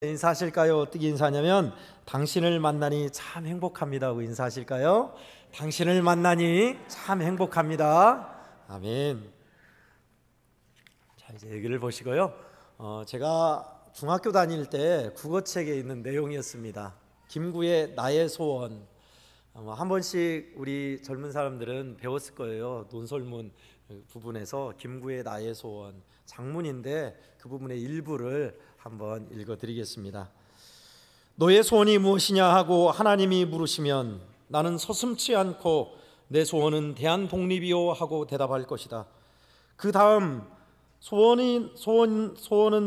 인사하실까요? 어떻게 인사하냐면 당신을 만나니 참 행복합니다 하고 인사하실까요? 당신을 만나니 참 행복합니다. 아멘. 자, 이제 여기를 보시고요. 제가 중학교 다닐 때 국어책에 있는 내용이었습니다. 김구의 나의 소원. 한 번씩 우리 젊은 사람들은 배웠을 거예요. 논설문 부분에서 김구의 나의 소원 장문인데 그 부분의 일부를 한번 읽어드리겠습니다. 너의 소원이 무엇이냐 하고 하나님이 물으시면 나는 서슴지 않고 내 소원은 대한독립이요 하고 대답할 것이다. 그 다음 소원은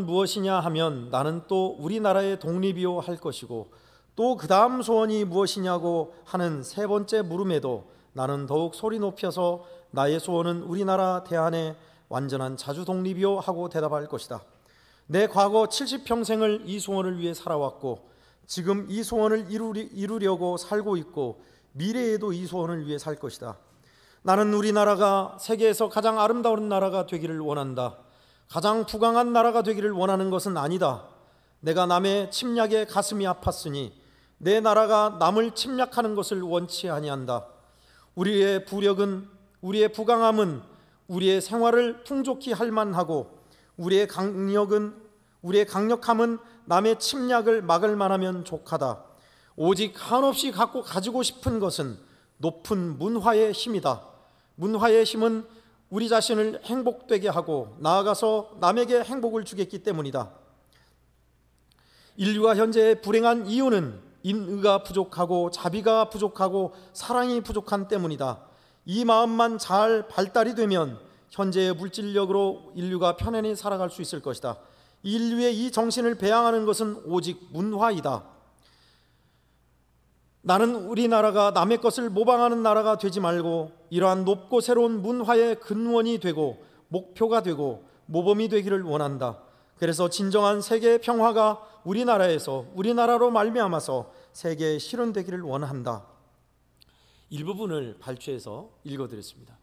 무엇이냐 하면 나는 또 우리나라의 독립이요 할 것이고, 또 그 다음 소원이 무엇이냐고 하는 세 번째 물음에도 나는 더욱 소리 높여서 나의 소원은 우리나라 대한의 완전한 자주 독립이요 하고 대답할 것이다. 내 과거 70평생을 이 소원을 위해 살아왔고 지금 이 소원을 이루려고 살고 있고 미래에도 이 소원을 위해 살 것이다. 나는 우리나라가 세계에서 가장 아름다운 나라가 되기를 원한다. 가장 부강한 나라가 되기를 원하는 것은 아니다. 내가 남의 침략에 가슴이 아팠으니 내 나라가 남을 침략하는 것을 원치 아니한다. 우리의 부력은, 우리의 부강함은 우리의 생활을 풍족히 할 만하고 우리의 강력함은 남의 침략을 막을 만하면 족하다. 오직 한없이 가지고 싶은 것은 높은 문화의 힘이다. 문화의 힘은 우리 자신을 행복되게 하고 나아가서 남에게 행복을 주겠기 때문이다. 인류가 현재 불행한 이유는 인의가 부족하고 자비가 부족하고 사랑이 부족한 때문이다. 이 마음만 잘 발달이 되면 현재의 물질력으로 인류가 편안히 살아갈 수 있을 것이다. 인류의 이 정신을 배양하는 것은 오직 문화이다. 나는 우리나라가 남의 것을 모방하는 나라가 되지 말고 이러한 높고 새로운 문화의 근원이 되고 목표가 되고 모범이 되기를 원한다. 그래서 진정한 세계 평화가 우리나라로 말미암아서 세계에 실현되기를 원한다. 일부분을 발췌해서 읽어드렸습니다.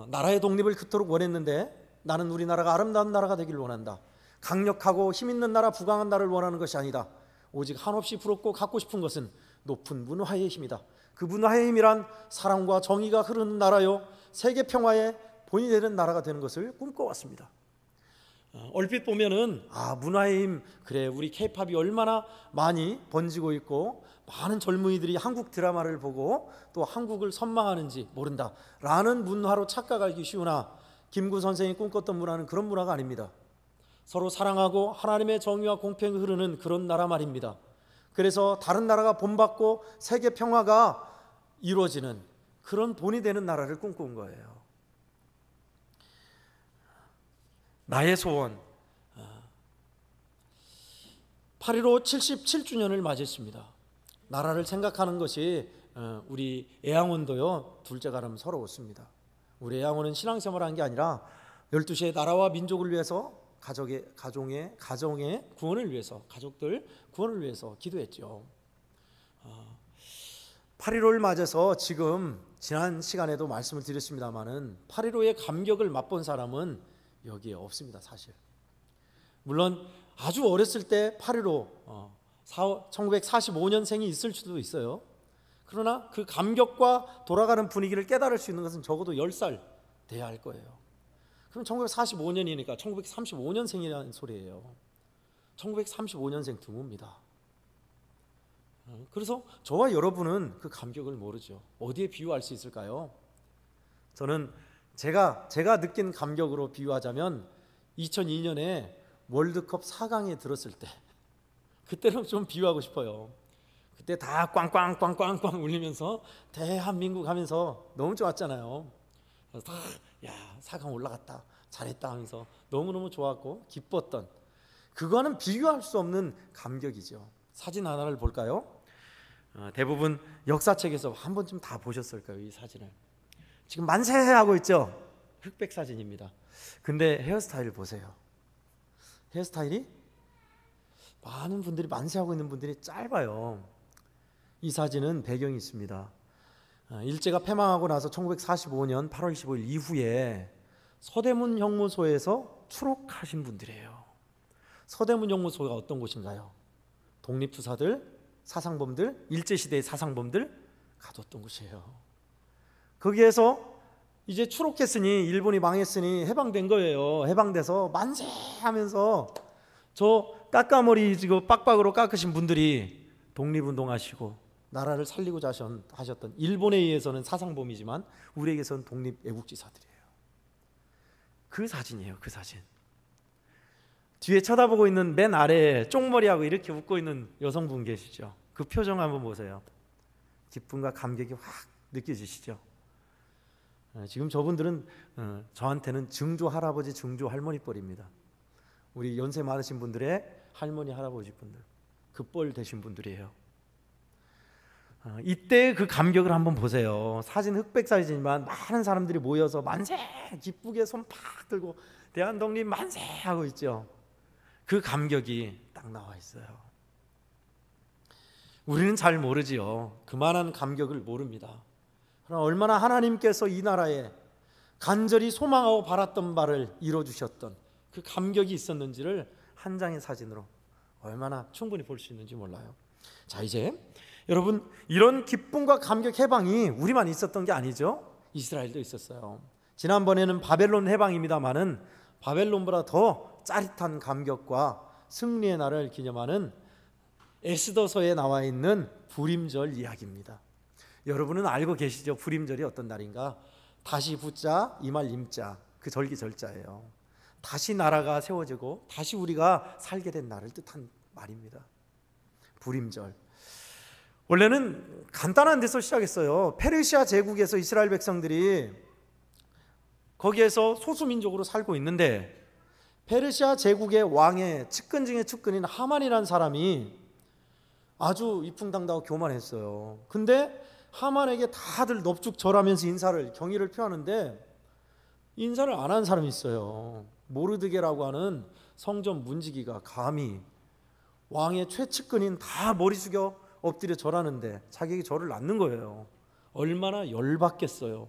나라의 독립을 그토록 원했는데 나는 우리나라가 아름다운 나라가 되기를 원한다. 강력하고 힘있는 나라, 부강한 나라를 원하는 것이 아니다. 오직 한없이 부럽고 갖고 싶은 것은 높은 문화의 힘이다. 그 문화의 힘이란 사랑과 정의가 흐르는 나라요 세계 평화의 본이 되는 나라가 되는 것을 꿈꿔왔습니다. 얼핏 보면은 문화의 힘, 그래 우리 K-팝이 얼마나 많이 번지고 있고 많은 젊은이들이 한국 드라마를 보고 또 한국을 선망하는지 모른다 라는 문화로 착각하기 쉬우나 김구 선생이 꿈꿨던 문화는 그런 문화가 아닙니다. 서로 사랑하고 하나님의 정의와 공평이 흐르는 그런 나라 말입니다. 그래서 다른 나라가 본받고 세계 평화가 이루어지는 그런 본이 되는 나라를 꿈꾼 거예요. 나의 소원. 8.15 77주년을 맞이했습니다. 나라를 생각하는 것이 우리 애양원도요 둘째가름 서러웠습니다. 우리 애양원은 신앙생활을 한 게 아니라 12시에 나라와 민족을 위해서 가정의 구원을 위해서, 가족들 구원을 위해서 기도했죠. 8.15를 맞아서 지난 시간에도 말씀을 드렸습니다마는 8.15의 감격을 맛본 사람은 여기에 없습니다. 사실 물론 아주 어렸을 때 8.15 1945년생이 있을 수도 있어요. 그러나 그 감격과 돌아가는 분위기를 깨달을 수 있는 것은 적어도 10살 돼야 할 거예요. 그럼 1945년이니까 1935년생이라는 소리예요. 1935년생 드뭅니다. 그래서 저와 여러분은 그 감격을 모르죠. 어디에 비유할 수 있을까요? 저는 제가 느낀 감격으로 비유하자면 2002년에 월드컵 4강에 들었을 때 그때를 좀 비유하고 싶어요. 그때 다 꽝꽝꽝꽝꽝 울리면서 대한민국 하면서 너무 좋았잖아요. 그래서 야 4강 올라갔다 잘했다 하면서 너무너무 좋았고 기뻤던, 그거는 비교할 수 없는 감격이죠. 사진 하나를 볼까요? 대부분 역사책에서 한 번쯤 다 보셨을 거예요. 이 사진을 지금 만세하고 있죠. 흑백 사진입니다. 근데 헤어스타일 보세요. 헤어스타일이 많은 분들이 만세하고 있는 분들이 짧아요. 이 사진은 배경이 있습니다. 일제가 패망하고 나서 1945년 8월 25일 이후에 서대문 형무소에서 추록하신 분들이에요. 서대문 연구소가 어떤 곳인가요? 독립투사들, 사상범들, 일제시대의 사상범들 가뒀던 곳이에요. 거기에서 이제 추록했으니, 일본이 망했으니 해방된 거예요. 해방돼서 만세하면서 저 까까머리 지금 빡빡으로 깎으신 분들이 독립운동하시고 나라를 살리고자 하셨던, 일본에 의해서는 사상범이지만 우리에게서는 독립 애국지사들이에요. 그 사진이에요. 그 사진. 뒤에 쳐다보고 있는 맨 아래에 쪽머리하고 이렇게 웃고 있는 여성분 계시죠? 그 표정 한번 보세요. 기쁨과 감격이 확 느껴지시죠? 지금 저분들은 저한테는 증조 할아버지, 증조 할머니 뻘입니다. 우리 연세 많으신 분들의 할머니, 할아버지 분들, 그 뻘 되신 분들이에요. 이때 그 감격을 한번 보세요. 사진 흑백 사진이지만 많은 사람들이 모여서 만세, 기쁘게 손 팍 들고 대한독립 만세 하고 있죠. 그 감격이 딱 나와 있어요. 우리는 잘 모르지요. 그만한 감격을 모릅니다. 그러나 얼마나 하나님께서 이 나라에 간절히 소망하고 바랐던 바를 이뤄주셨던 그 감격이 있었는지를 한 장의 사진으로 얼마나 충분히 볼 수 있는지 몰라요. 자, 이제 여러분, 이런 기쁨과 감격 해방이 우리만 있었던 게 아니죠. 이스라엘도 있었어요. 지난번에는 바벨론 해방입니다마는 바벨론보다 더 짜릿한 감격과 승리의 날을 기념하는 에스더서에 나와 있는 부림절 이야기입니다. 여러분은 알고 계시죠? 부림절이 어떤 날인가? 다시 붙자, 이말 임자, 그 절기 절자예요. 다시 나라가 세워지고 다시 우리가 살게 된 날을 뜻한 말입니다. 부림절. 원래는 간단한 데서 시작했어요. 페르시아 제국에서 이스라엘 백성들이 거기에서 소수민족으로 살고 있는데, 페르시아 제국의 왕의 측근 중에 측근인 하만이라는 사람이 아주 이풍당당하고 교만했어요. 근데 하만에게 다들 넙죽절하면서 인사를, 경의를 표하는데 인사를 안 한 사람이 있어요. 모르드게라고 하는 성전 문지기가 감히 왕의 최측근인 다 머리 숙여 엎드려 절하는데 자기에게 절을 낳는 거예요. 얼마나 열받겠어요.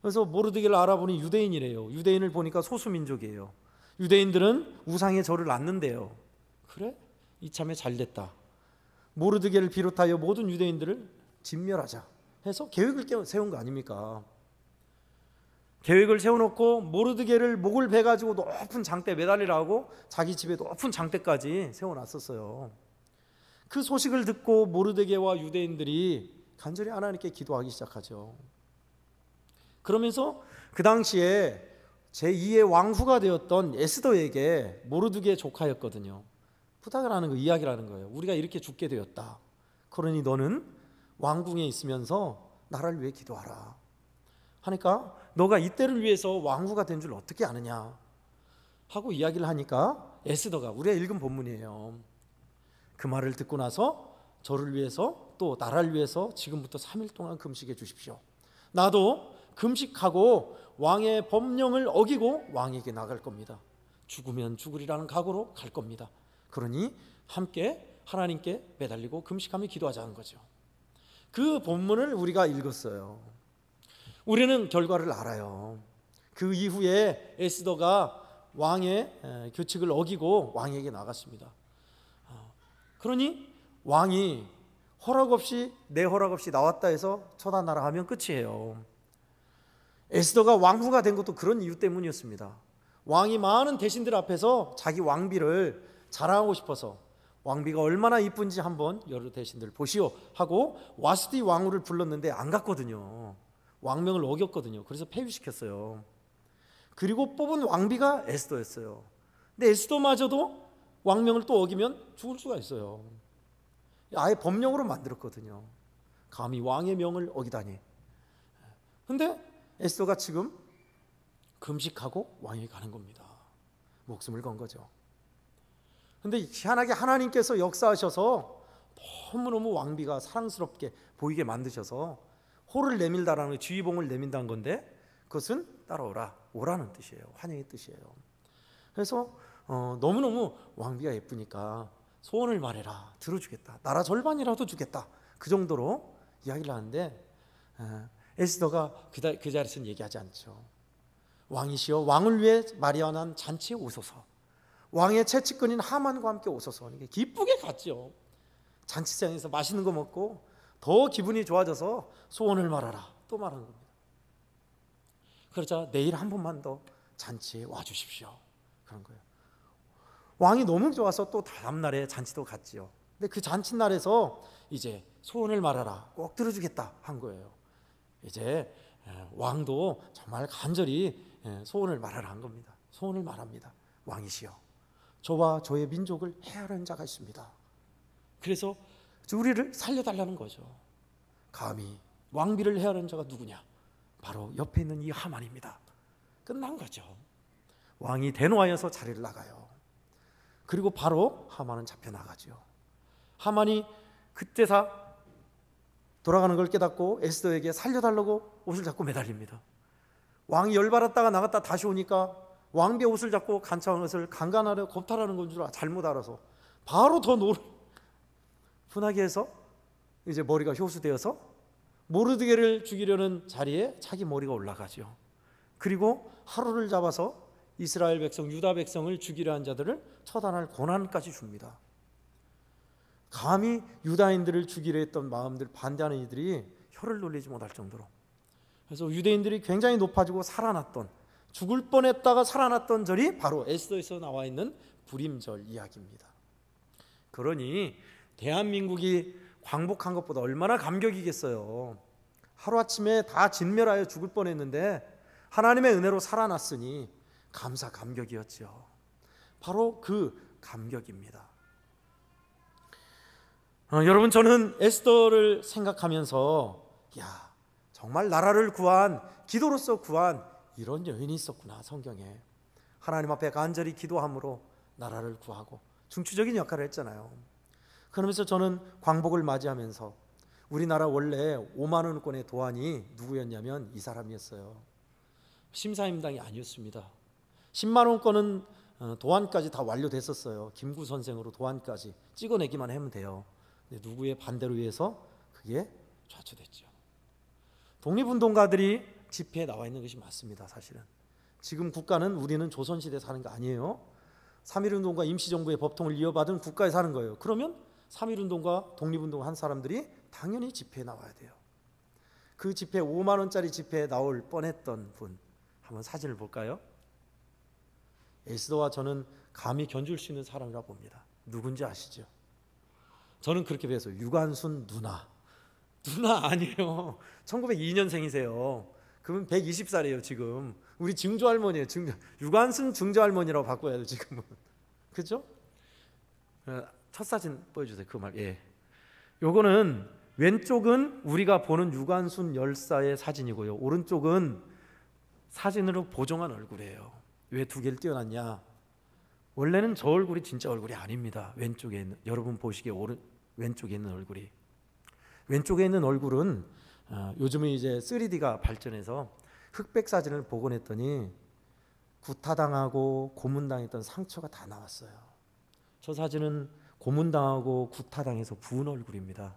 그래서 모르드게를 알아보니 유대인이래요. 유대인을 보니까 소수민족이에요. 유대인들은 우상의 절을 낳는데요. 그래? 이참에 잘됐다. 모르드게를 비롯하여 모든 유대인들을 진멸하자 해서 계획을 세운 거 아닙니까? 계획을 세워놓고 모르드게를 목을 베가지고 높은 장대에 매달리라고 자기 집에 높은 장대까지 세워놨었어요. 그 소식을 듣고 모르드게와 유대인들이 간절히 하나님께 기도하기 시작하죠. 그러면서 그 당시에 제2의 왕후가 되었던 에스더에게, 모르드게의 조카였거든요, 부탁을 하는 거, 이야기를 하는 거예요. 우리가 이렇게 죽게 되었다. 그러니 너는 왕궁에 있으면서 나라를 위해 기도하라 하니까, 너가 이때를 위해서 왕후가 된 줄 어떻게 아느냐 하고 이야기를 하니까 에스더가, 우리가 읽은 본문이에요, 그 말을 듣고 나서 저를 위해서 또 나라를 위해서 지금부터 3일 동안 금식해 주십시오. 나도 금식하고 왕의 법령을 어기고 왕에게 나갈 겁니다. 죽으면 죽으리라는 각오로 갈 겁니다. 그러니 함께 하나님께 매달리고 금식하며 기도하자는 거죠. 그 본문을 우리가 읽었어요. 우리는 결과를 알아요. 그 이후에 에스더가 왕의 규칙을 어기고 왕에게 나갔습니다. 그러니 왕이 허락 없이, 내 허락 없이 나왔다 해서 처단하라 하면 끝이에요. 에스더가 왕후가 된 것도 그런 이유 때문이었습니다. 왕이 많은 대신들 앞에서 자기 왕비를 자랑하고 싶어서, 왕비가 얼마나 이쁜지 한번 여러 대신들 보시오 하고 와스디 왕후를 불렀는데 안 갔거든요. 왕명을 어겼거든요. 그래서 폐위시켰어요. 그리고 뽑은 왕비가 에스더였어요. 근데 에스더마저도 왕명을 또 어기면 죽을 수가 있어요. 아예 법령으로 만들었거든요. 감히 왕의 명을 어기다니. 근데 에스더가 지금 금식하고 왕에게 가는 겁니다. 목숨을 건 거죠. 근데 희한하게 하나님께서 역사하셔서 너무너무 왕비가 사랑스럽게 보이게 만드셔서 호를 내밀다라는 게, 주의봉을 내민다는 건데, 그것은 따라오라, 오라는 뜻이에요. 환영의 뜻이에요. 그래서 너무너무 왕비가 예쁘니까 소원을 말해라, 들어주겠다, 나라 절반이라도 주겠다, 그 정도로 이야기를 하는데, 에스더가 그 자리에서는 얘기하지 않죠. 왕이시여, 왕을 위해 마련한 잔치에 오소서. 왕의 채찍근인 하만과 함께 오소서. 기쁘게 갔죠. 잔치장에서 맛있는 거 먹고 더 기분이 좋아져서 소원을 말하라 또 말하는 겁니다. 그러자 내일 한 번만 더 잔치에 와주십시오 그런 거예요. 왕이 너무 좋아서 또 다음날에 잔치도 갔지요. 근데 그 잔치날에서 이제 소원을 말하라 꼭 들어주겠다 한 거예요. 이제 왕도 정말 간절히 소원을 말하라 한 겁니다. 소원을 말합니다. 왕이시여, 저와 저의 민족을 해하려는 자가 있습니다. 그래서 우리를 살려달라는 거죠. 감히 왕비를 해하려는 자가 누구냐? 바로 옆에 있는 이 하만입니다. 끝난 거죠. 왕이 대노하여서 자리를 나가요. 그리고 바로 하만은 잡혀나가죠. 하만이 그때사 돌아가는 걸 깨닫고 에스더에게 살려달라고 옷을 잡고 매달립니다. 왕이 열받았다가 나갔다 다시 오니까 왕비의 옷을 잡고 간차한 것을 강간하려 겁탈하는 건 줄 잘못 알아서 바로 더 분하게 해서 이제 머리가 효수되어서 모르드게를 죽이려는 자리에 자기 머리가 올라가죠. 그리고 하루를 잡아서 이스라엘 백성, 유다 백성을 죽이려 한 자들을 처단할 고난까지 줍니다. 감히 유다인들을 죽이려 했던 마음들 반대하는 이들이 혀를 놀리지 못할 정도로. 그래서 유대인들이 굉장히 높아지고 살아났던, 죽을 뻔했다가 살아났던 절이 바로 에스더에서 나와 있는 불임절 이야기입니다. 그러니 대한민국이 광복한 것보다 얼마나 감격이겠어요. 하루아침에 다 진멸하여 죽을 뻔했는데 하나님의 은혜로 살아났으니 감사 감격이었죠. 바로 그 감격입니다. 여러분, 저는 에스더를 생각하면서 야, 정말 나라를 구한, 기도로서 구한 이런 여인이 있었구나. 성경에 하나님 앞에 간절히 기도함으로 나라를 구하고 중추적인 역할을 했잖아요. 그러면서 저는 광복을 맞이하면서 우리나라 원래 5만 원권의 도안이 누구였냐면 이 사람이었어요. 심사임당이 아니었습니다. 10만 원권은 도안까지 다 완료됐었어요. 김구 선생으로 도안까지 찍어내기만 하면 돼요. 근데 누구의 반대로 의해서 그게 좌초됐죠. 독립운동가들이 집회에 나와 있는 것이 맞습니다. 사실은 지금 국가는, 우리는 조선시대에 사는 거 아니에요. 3.1운동과 임시정부의 법통을 이어받은 국가에 사는 거예요. 그러면 3.1운동과 독립운동 한 사람들이 당연히 집회에 나와야 돼요. 그 집회, 5만 원짜리 집회에 나올 뻔했던 분, 한번 사진을 볼까요? 에스더와 저는 감히 견줄 수 있는 사람이라 봅니다. 누군지 아시죠? 저는 그렇게 배웠어요. 유관순 누나. 누나 아니에요. 1902년생이세요. 그분 120살이에요 지금. 우리 증조할머니예요. 유관순 증조할머니라고 바꿔야 돼요 지금은. 그죠? 첫 사진 보여주세요. 그 말. 예. 요거는 왼쪽은 우리가 보는 유관순 열사의 사진이고요. 오른쪽은 사진으로 보정한 얼굴이에요. 왜 두 개를 띄워놨냐? 원래는 저 얼굴이 진짜 얼굴이 아닙니다. 왼쪽에 있는, 여러분 보시기에 왼쪽에 있는 얼굴이. 왼쪽에 있는 얼굴은 요즘은 이제 3D가 발전해서 흑백 사진을 복원했더니 구타당하고 고문당했던 상처가 다 나왔어요. 저 사진은 고문당하고 구타당해서 부은 얼굴입니다.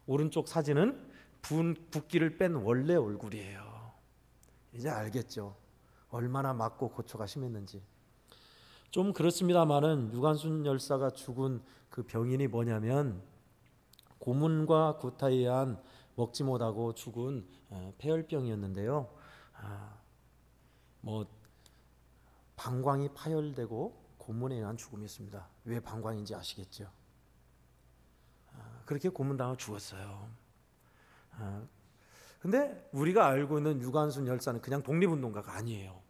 오른쪽 사진은 붓기를 뺀 원래 얼굴이에요. 이제 알겠죠? 얼마나 맞고 고초가 심했는지. 좀 그렇습니다만은 유관순 열사가 죽은 그 병인이 뭐냐면 고문과 구타에 의한 먹지 못하고 죽은 폐혈병이었는데요. 방광이 파열되고 고문에 의한 죽음이었습니다. 왜 방광인지 아시겠죠? 그렇게 고문당하고 죽었어요. 근데 우리가 알고 있는 유관순 열사는 그냥 독립운동가가 아니에요.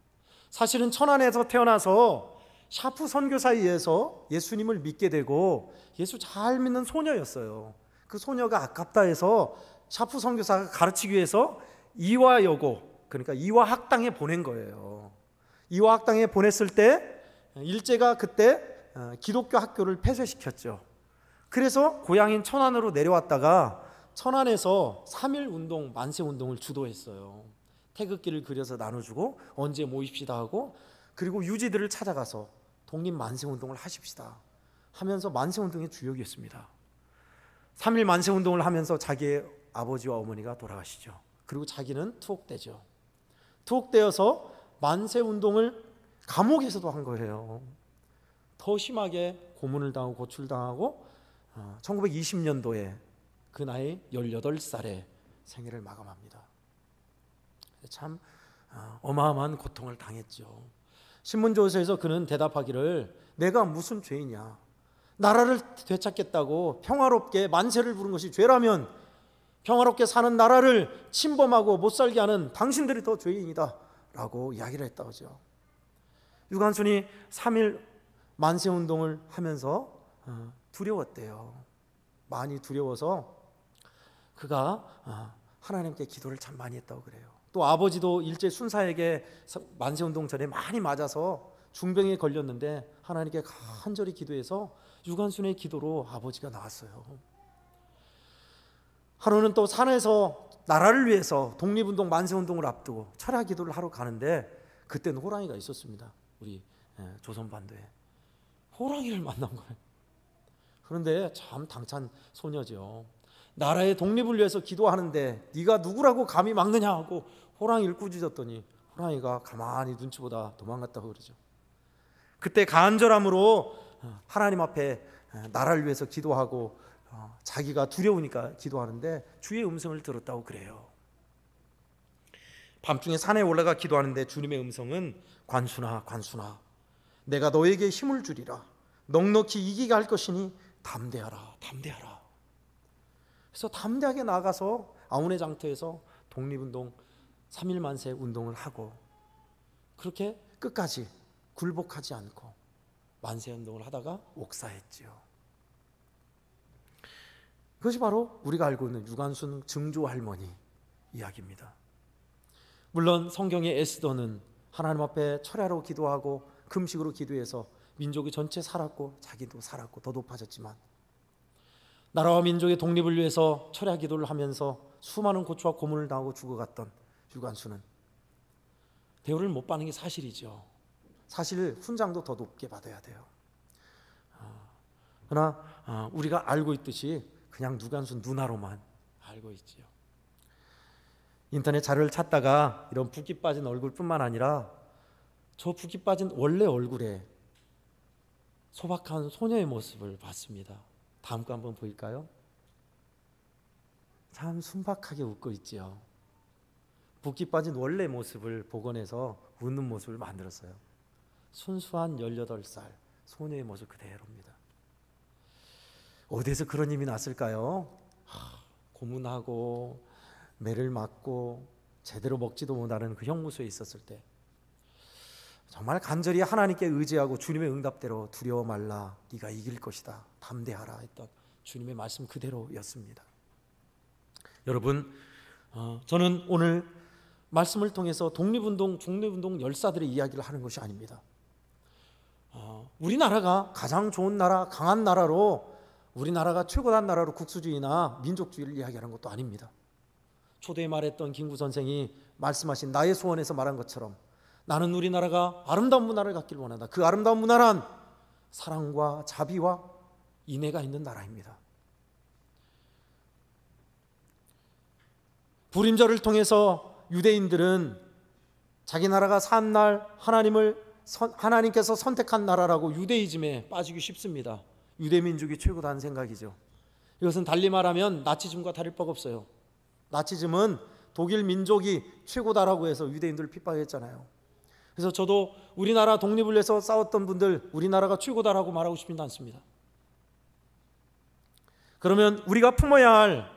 사실은 천안에서 태어나서 샤프 선교사에 의해서 예수님을 믿게 되고 예수 잘 믿는 소녀였어요. 그 소녀가 아깝다 해서 샤프 선교사가 가르치기 위해서 이화여고, 그러니까 이화학당에 보낸 거예요. 이화학당에 보냈을 때 일제가 그때 기독교 학교를 폐쇄시켰죠. 그래서 고향인 천안으로 내려왔다가 천안에서 3.1운동, 만세운동을 주도했어요. 태극기를 그려서 나눠주고 언제 모입시다 하고, 그리고 유지들을 찾아가서 독립 만세운동을 하십시다 하면서 만세운동의 주역이었습니다. 3.1 만세운동을 하면서 자기의 아버지와 어머니가 돌아가시죠. 그리고 자기는 투옥되죠. 투옥되어서 만세운동을 감옥에서도 한 거예요. 더 심하게 고문을 당하고 고출당하고 1920년도에 그 나이 18살에 생애를 마감합니다. 참 어마어마한 고통을 당했죠. 신문조서에서 그는 대답하기를 내가 무슨 죄이냐, 나라를 되찾겠다고 평화롭게 만세를 부른 것이 죄라면 평화롭게 사는 나라를 침범하고 못살게 하는 당신들이 더 죄인이다 라고 이야기를 했다고 하죠. 유관순이 3.1 만세운동을 하면서 두려웠대요. 많이 두려워서 그가 하나님께 기도를 참 많이 했다고 그래요. 또 아버지도 일제 순사에게 만세운동 전에 많이 맞아서 중병에 걸렸는데 하나님께 간절히 기도해서 유관순의 기도로 아버지가 나았어요. 하루는 또 산에서 나라를 위해서 독립운동 만세운동을 앞두고 철야 기도를 하러 가는데 그때는 호랑이가 있었습니다. 우리 조선반도에 호랑이를 만난 거예요. 그런데 참 당찬 소녀죠. 나라의 독립을 위해서 기도하는데 네가 누구라고 감히 막느냐 하고 호랑이를 꾸짖었더니 호랑이가 가만히 눈치 보다 도망갔다고 그러죠. 그때 간절함으로 하나님 앞에 나라를 위해서 기도하고 자기가 두려우니까 기도하는데 주의 음성을 들었다고 그래요. 밤중에 산에 올라가 기도하는데 주님의 음성은 관순아 관순아 내가 너에게 힘을 주리라 넉넉히 이기게 할 것이니 담대하라 담대하라. 그래서 담대하게 나가서 아우네 장터에서 독립운동 3.1 만세 운동을 하고 그렇게 끝까지 굴복하지 않고 만세 운동을 하다가 옥사했지요. 그것이 바로 우리가 알고 있는 유관순 증조 할머니 이야기입니다. 물론 성경의 에스더는 하나님 앞에 철야로 기도하고 금식으로 기도해서 민족이 전체 살았고 자기도 살았고 더 높아졌지만 나라와 민족의 독립을 위해서 철야 기도를 하면서 수많은 고초와 고문을 당하고 죽어갔던 유관순은 대우를 못 받는 게 사실이죠. 사실 훈장도 더 높게 받아야 돼요. 그러나 우리가 알고 있듯이 그냥 유관순 누나로만 알고 있지요. 인터넷 자료를 찾다가 이런 붓기 빠진 얼굴뿐만 아니라 저 붓기 빠진 원래 얼굴에 소박한 소녀의 모습을 봤습니다. 다음 거 한번 보일까요? 참 순박하게 웃고 있지요. 붓기 빠진 원래 모습을 복원해서 웃는 모습을 만들었어요. 순수한 18살 소녀의 모습 그대로입니다. 어디에서 그런 힘이 났을까요? 고문하고 매를 맞고 제대로 먹지도 못하는 그 형무소에 있었을 때 정말 간절히 하나님께 의지하고 주님의 응답대로 두려워 말라 네가 이길 것이다 담대하라 했던 주님의 말씀 그대로였습니다. 여러분 저는 오늘 말씀을 통해서 독립운동 중립운동 열사들의 이야기를 하는 것이 아닙니다. 우리나라가 가장 좋은 나라 강한 나라로 우리나라가 최고단 나라로 국수주의나 민족주의를 이야기하는 것도 아닙니다. 초대에 말했던 김구 선생이 말씀하신 나의 소원에서 말한 것처럼 나는 우리나라가 아름다운 문화를 갖기를 원한다. 그 아름다운 문화란 사랑과 자비와 인애가 있는 나라입니다. 불임절을 통해서 유대인들은 자기 나라가 산 날 하나님께서 선택한 나라라고 유대이즘에 빠지기 쉽습니다. 유대민족이 최고다는 생각이죠. 이것은 달리 말하면 나치즘과 다를 바가 없어요. 나치즘은 독일 민족이 최고다라고 해서 유대인들을 핍박했잖아요. 그래서 저도 우리나라 독립을 위해서 싸웠던 분들 우리나라가 최고다라고 말하고 싶지는 않습니다. 그러면 우리가 품어야 할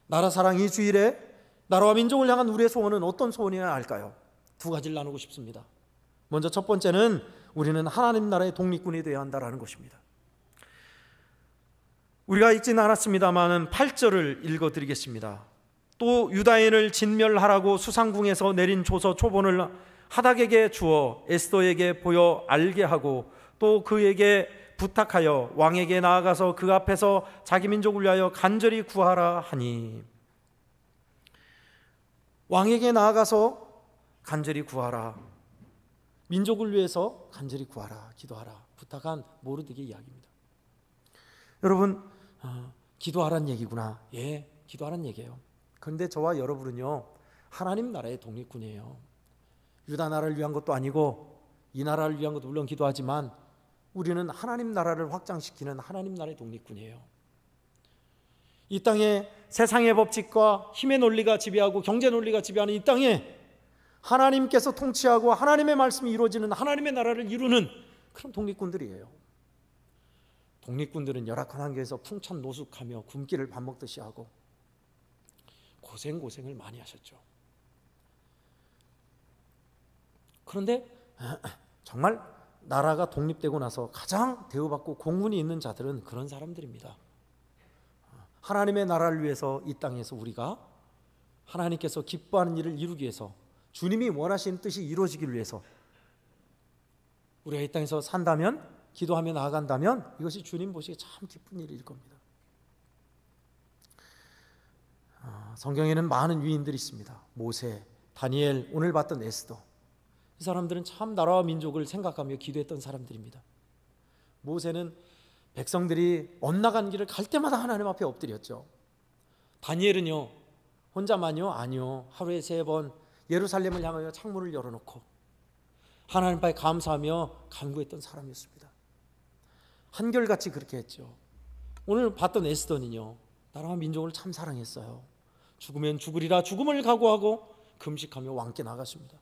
나라 사랑 이 주일에 나라와 민족을 향한 우리의 소원은 어떤 소원이어야 할까요? 두 가지를 나누고 싶습니다. 먼저 첫 번째는 우리는 하나님 나라의 독립군이 되어야 한다는 것입니다. 우리가 읽지는 않았습니다만 8절을 읽어드리겠습니다. 또 유다인을 진멸하라고 수상궁에서 내린 조서 초본을 하닥에게 주어 에스더에게 보여 알게 하고 또 그에게 부탁하여 왕에게 나아가서 그 앞에서 자기 민족을 위하여 간절히 구하라 하니 왕에게 나아가서 간절히 구하라 민족을 위해서 간절히 구하라 기도하라 부탁한 모르드게 이야기입니다. 여러분 기도하라는 얘기구나. 예, 기도하라는 얘기예요. 그런데 저와 여러분은요 하나님 나라의 독립군이에요. 유다 나라를 위한 것도 아니고 이 나라를 위한 것도 물론 기도하지만 우리는 하나님 나라를 확장시키는 하나님 나라의 독립군이에요. 이 땅에 세상의 법칙과 힘의 논리가 지배하고 경제 논리가 지배하는 이 땅에 하나님께서 통치하고 하나님의 말씀이 이루어지는 하나님의 나라를 이루는 그런 독립군들이에요. 독립군들은 열악한 환경에서 풍찬 노숙하며 굶기를 밥 먹듯이 하고 고생을 많이 하셨죠. 그런데 정말 나라가 독립되고 나서 가장 대우받고 공분이 있는 자들은 그런 사람들입니다. 하나님의 나라를 위해서 이 땅에서 우리가 하나님께서 기뻐하는 일을 이루기 위해서, 주님이 원하시는 뜻이 이루어지기를 위해서 우리가 이 땅에서 산다면, 기도하며 나아간다면 이것이 주님 보시기에 참 기쁜 일일 겁니다. 성경에는 많은 위인들이 있습니다. 모세, 다니엘, 오늘 봤던 에스더. 이 사람들은 참 나라와 민족을 생각하며 기도했던 사람들입니다. 모세는 백성들이 엇나간 길을 갈 때마다 하나님 앞에 엎드렸죠. 다니엘은요, 혼자만요? 아니요. 하루에 3번 예루살렘을 향하여 창문을 열어놓고 하나님 앞에 감사하며 간구했던 사람이었습니다. 한결같이 그렇게 했죠. 오늘 봤던 에스더는요, 나라와 민족을 참 사랑했어요. 죽으면 죽으리라 죽음을 각오하고 금식하며 왕께 나갔습니다.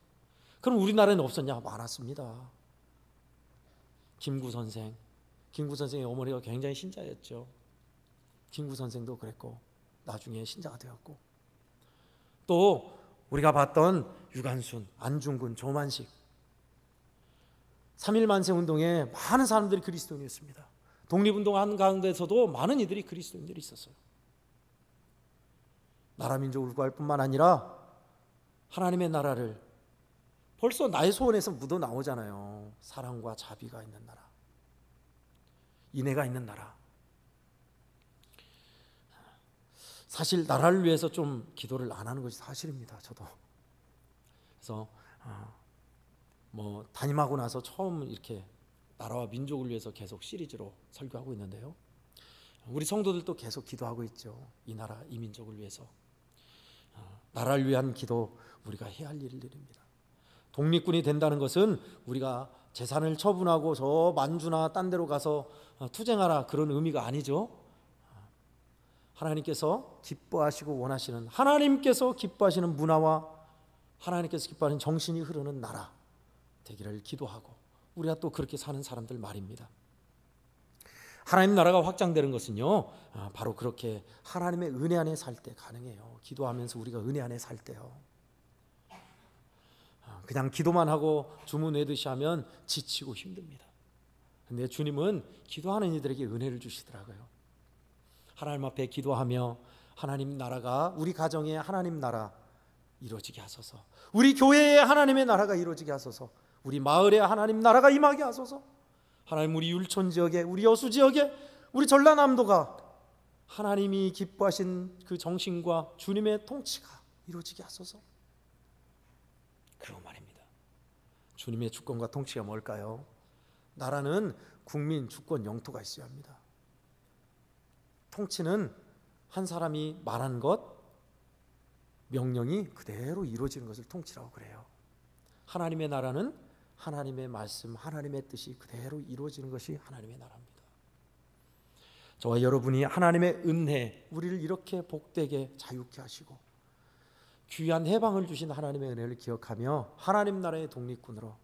그럼 우리나라에는 없었냐? 많았습니다. 김구 선생의 어머니가 굉장히 신자였죠. 김구 선생도 그랬고 나중에 신자가 되었고, 또 우리가 봤던 유관순, 안중근, 조만식, 3.1 만세운동에 많은 사람들이 그리스도인이었습니다. 독립운동하는 가운데서도 많은 이들이 그리스도인들이 있었어요. 나라 민족을 구할 뿐만 아니라 하나님의 나라를, 벌써 나의 소원에서 묻어 나오잖아요. 사랑과 자비가 있는 나라, 인애가 있는 나라. 사실 나라를 위해서 좀 기도를 안 하는 것이 사실입니다. 저도. 그래서 담임하고 나서 처음 이렇게 나라와 민족을 위해서 계속 시리즈로 설교하고 있는데요, 우리 성도들도 계속 기도하고 있죠. 이 나라, 이 민족을 위해서. 나라를 위한 기도, 우리가 해야 할 일입니다. 독립군이 된다는 것은 우리가 재산을 처분하고 저 만주나 딴 데로 가서 투쟁하라, 그런 의미가 아니죠. 하나님께서 기뻐하시고 원하시는, 하나님께서 기뻐하시는 문화와 하나님께서 기뻐하는 정신이 흐르는 나라 되기를 기도하고, 우리가 또 그렇게 사는 사람들 말입니다. 하나님 나라가 확장되는 것은요, 바로 그렇게 하나님의 은혜 안에 살 때 가능해요. 기도하면서 우리가 은혜 안에 살 때요. 그냥 기도만 하고 주문 외듯이 하면 지치고 힘듭니다. 근데 주님은 기도하는 이들에게 은혜를 주시더라고요. 하나님 앞에 기도하며 하나님 나라가, 우리 가정에 하나님 나라 이루어지게 하소서, 우리 교회에 하나님의 나라가 이루어지게 하소서, 우리 마을에 하나님 나라가 임하게 하소서, 하나님 우리 율촌 지역에, 우리 여수 지역에, 우리 전라남도가 하나님이 기뻐하신 그 정신과 주님의 통치가 이루어지게 하소서. 그 말입니다. 주님의 주권과 통치가 뭘까요? 나라는 국민, 주권, 영토가 있어야 합니다. 통치는 한 사람이 말한 것, 명령이 그대로 이루어지는 것을 통치라고 그래요. 하나님의 나라는 하나님의 말씀, 하나님의 뜻이 그대로 이루어지는 것이 하나님의 나라입니다. 저와 여러분이 하나님의 은혜, 우리를 이렇게 복되게 자유케 하시고 귀한 해방을 주신 하나님의 은혜를 기억하며 하나님 나라의 독립군으로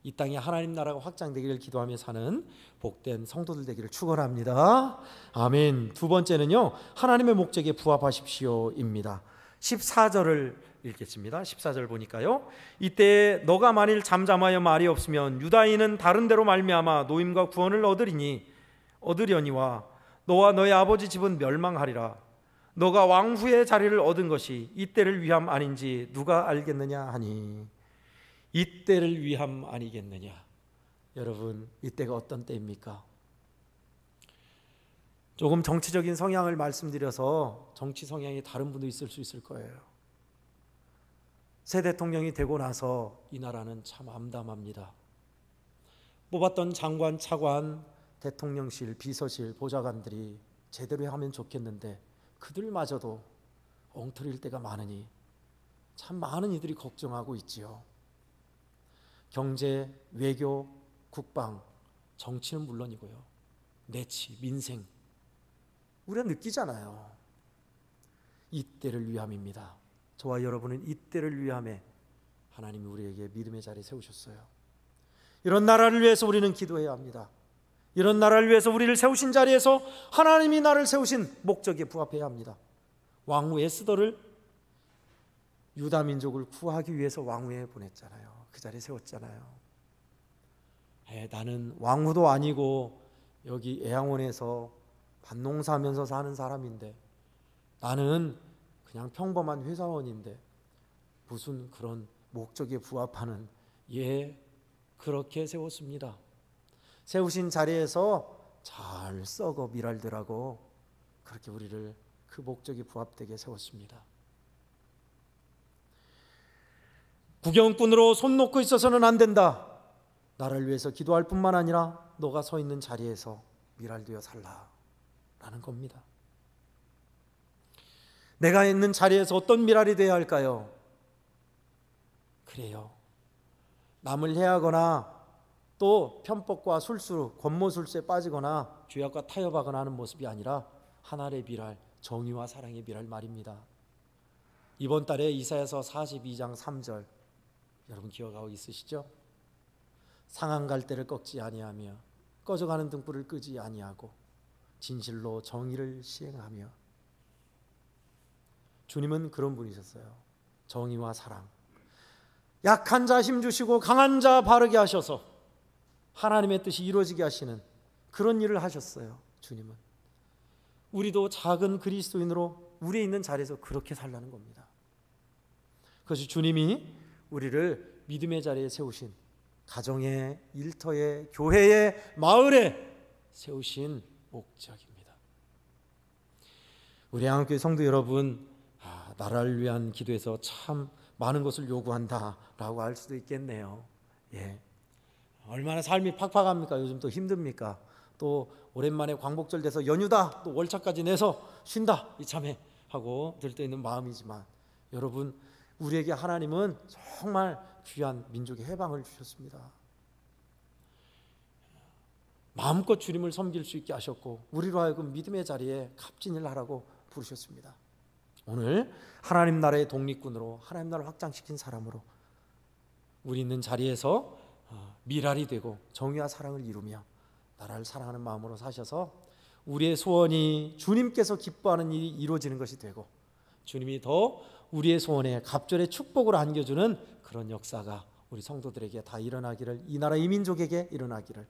이 땅에 하나님 나라가 확장되기를 기도하며 사는 복된 성도들 되기를 축원합니다. 아멘. 두 번째는요, 하나님의 목적에 부합하십시오입니다. 14절을 읽겠습니다. 14절 보니까요, 이때 너가 만일 잠잠하여 말이 없으면 유다인은 다른 데로 말미암아 노임과 구원을 얻으려니와 너와 너의 아버지 집은 멸망하리라. 너가 왕후의 자리를 얻은 것이 이때를 위함 아닌지 누가 알겠느냐 하니. 이때를 위함 아니겠느냐. 여러분, 이때가 어떤 때입니까? 조금 정치적인 성향을 말씀드려서 정치 성향이 다른 분도 있을 수 있을 거예요. 새 대통령이 되고 나서 이 나라는 참 암담합니다. 뽑았던 장관, 차관, 대통령실, 비서실, 보좌관들이 제대로 하면 좋겠는데 그들마저도 엉터리일 때가 많으니 참 많은 이들이 걱정하고 있지요. 경제, 외교, 국방, 정치는 물론이고요, 내치, 민생, 우리가 느끼잖아요. 이때를 위함입니다. 저와 여러분은 이때를 위함에 하나님이 우리에게 믿음의 자리에 세우셨어요. 이런 나라를 위해서 우리는 기도해야 합니다. 이런 나라를 위해서 우리를 세우신 자리에서 하나님이 나를 세우신 목적에 부합해야 합니다. 왕후 에스더를 유다 민족을 구하기 위해서 왕후에 보냈잖아요. 그 자리에 세웠잖아요. 나는 왕후도 아니고 여기 애양원에서 밭농사하면서 사는 사람인데, 나는 그냥 평범한 회사원인데 무슨 그런 목적에 부합하는, 그렇게 세웠습니다. 세우신 자리에서 잘 썩어 미랄들하고 그렇게 우리를 그 목적에 부합되게 세웠습니다. 구경꾼으로 손 놓고 있어서는 안 된다. 나를 위해서 기도할 뿐만 아니라 너가 서 있는 자리에서 미랄되어 살라라는 겁니다. 내가 있는 자리에서 어떤 미랄이 되어야 할까요? 그래요, 남을 해하거나 또 편법과 술수, 권모술수에 빠지거나 죄악과 타협하거나 하는 모습이 아니라 하나님의 미랄, 정의와 사랑의 미랄 말입니다. 이번 달에 이사야서 42장 3절 여러분 기억하고 있으시죠? 상한 갈대를 꺾지 아니하며 꺼져가는 등불을 끄지 아니하고 진실로 정의를 시행하며. 주님은 그런 분이셨어요. 정의와 사랑, 약한 자 힘주시고 강한 자 바르게 하셔서 하나님의 뜻이 이루어지게 하시는 그런 일을 하셨어요. 주님은 우리도 작은 그리스도인으로 우리 있는 자리에서 그렇게 살라는 겁니다. 그것이 주님이 우리를 믿음의 자리에 세우신, 가정에, 일터에, 교회에, 마을에 세우신 목적입니다. 우리 한국교회 성도 여러분, 나라를 위한 기도에서 참 많은 것을 요구한다라고 할 수도 있겠네요. 얼마나 삶이 팍팍합니까? 요즘 또 힘듭니까? 또 오랜만에 광복절 돼서 연휴다, 또 월차까지 내서 쉰다, 이참에 하고 들 때 있는 마음이지만, 여러분, 우리에게 하나님은 정말 귀한 민족의 해방을 주셨습니다. 마음껏 주님을 섬길 수 있게 하셨고 우리로 하여금 믿음의 자리에 값진 일 하라고 부르셨습니다. 오늘 하나님 나라의 독립군으로, 하나님 나라를 확장시킨 사람으로 우리 있는 자리에서 미랄이 되고 정의와 사랑을 이루며 나라를 사랑하는 마음으로 사셔서 우리의 소원이 주님께서 기뻐하는 일이 이루어지는 것이 되고, 주님이 더 우리의 소원에 갑절의 축복을 안겨주는 그런 역사가 우리 성도들에게 다 일어나기를, 이 나라 이 민족에게 일어나기를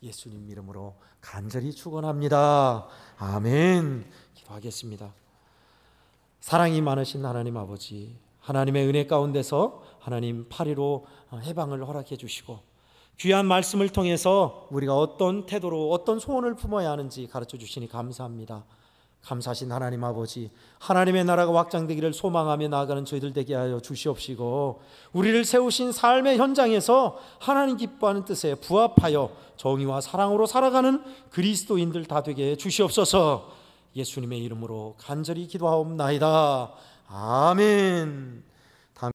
예수님 이름으로 간절히 축원합니다. 아멘. 기도하겠습니다. 사랑이 많으신 하나님 아버지, 하나님의 은혜 가운데서 하나님 파리로 해방을 허락해 주시고 귀한 말씀을 통해서 우리가 어떤 태도로 어떤 소원을 품어야 하는지 가르쳐 주시니 감사합니다. 감사하신 하나님 아버지, 하나님의 나라가 확장되기를 소망하며 나아가는 저희들 되게 하여 주시옵시고, 우리를 세우신 삶의 현장에서 하나님 기뻐하는 뜻에 부합하여 정의와 사랑으로 살아가는 그리스도인들 다 되게 해 주시옵소서. 예수님의 이름으로 간절히 기도하옵나이다. 아멘.